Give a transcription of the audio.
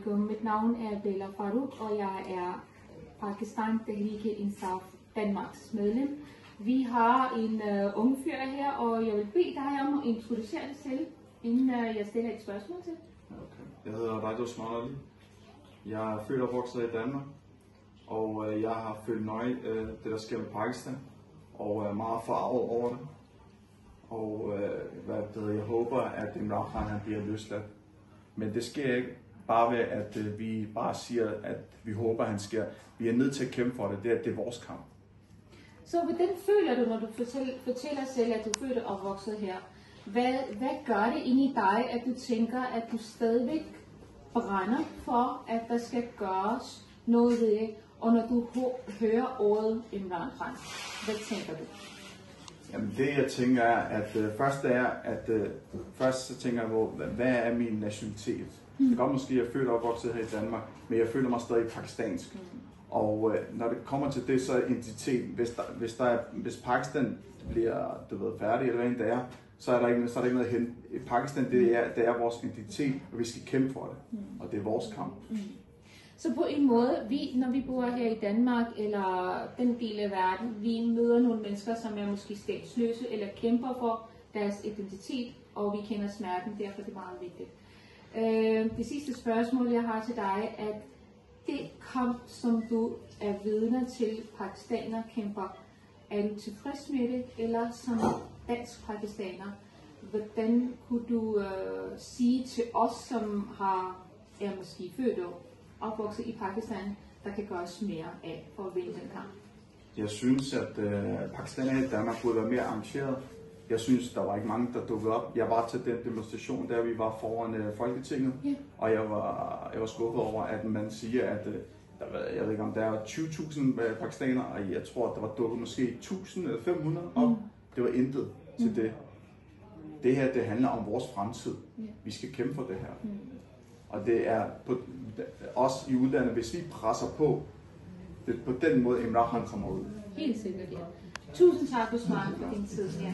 alaikum. Mit navn er Bella Farooq, og jeg er Pakistan Tehreek-e-Insaf Danmarks medlem. Vi har en ung fyr her, og jeg vil bede dig om at introducere dig selv, inden jeg stiller et spørgsmål til. Okay. Jeg hedder Rajdo Smanali. Jeg er født og vokset i Danmark, og jeg har følt nøje det, der sker med Pakistan, og er meget forarvet over det. Og jeg håber, at Imran Khan bliver løsladt. Men det sker ikke bare ved, at vi bare siger, at vi håber, at han sker. Vi er nødt til at kæmpe for det. Det er vores kamp. Så hvordan føler du, når du fortæller selv, at du er født og vokset her? Hvad gør det inde i dig, at du tænker, at du stadigvæk brænder for, at der skal gøres noget ved det? Og når du hører ordet Imran Khan, hvad tænker du? Jamen det jeg tænker er, at først så tænker jeg på, hvad er min nationalitet? Det kan godt måske, at jeg er født og opvokset her i Danmark, men jeg føler mig stadig pakistansk. Og når det kommer til det, så er identitet, hvis Pakistan bliver færdig, eller hvad end det er, så er der ikke noget at hente. Pakistan, det er vores identitet, og vi skal kæmpe for det, og det er vores kamp. Så på en måde, når vi bor her i Danmark, eller den del af verden, vi møder nogle mennesker, som er måske statsløse, eller kæmper for deres identitet, og vi kender smerten, derfor er det meget vigtigt. Det sidste spørgsmål, jeg har til dig, er, at det kamp, som du er vidner til, pakistaner kæmper, er du tilfreds med det, eller som dansk pakistaner, hvordan kunne du sige til os, som er måske født og opvokset i Pakistan, der kan gøres mere af for at vinde den kamp? Jeg synes, at pakistanere i Danmark burde være mere arrangeret. Jeg synes, der var ikke mange, der dukkede op. Jeg var til den demonstration, der vi var foran Folketinget, og jeg var skuffet over, at man siger, at jeg ved ikke om der er 20.000 pakistanere, og jeg tror, at der var dukket måske 1.000 eller 500 op. Det var intet til det. Det her, det handler om vores fremtid. Vi skal kæmpe for det her. Og det er på os i udlandet, hvis vi presser på, det er på den måde, Imran Khan kommer ud. Helt sikkert, ja. Tusind tak for din tid. Ja.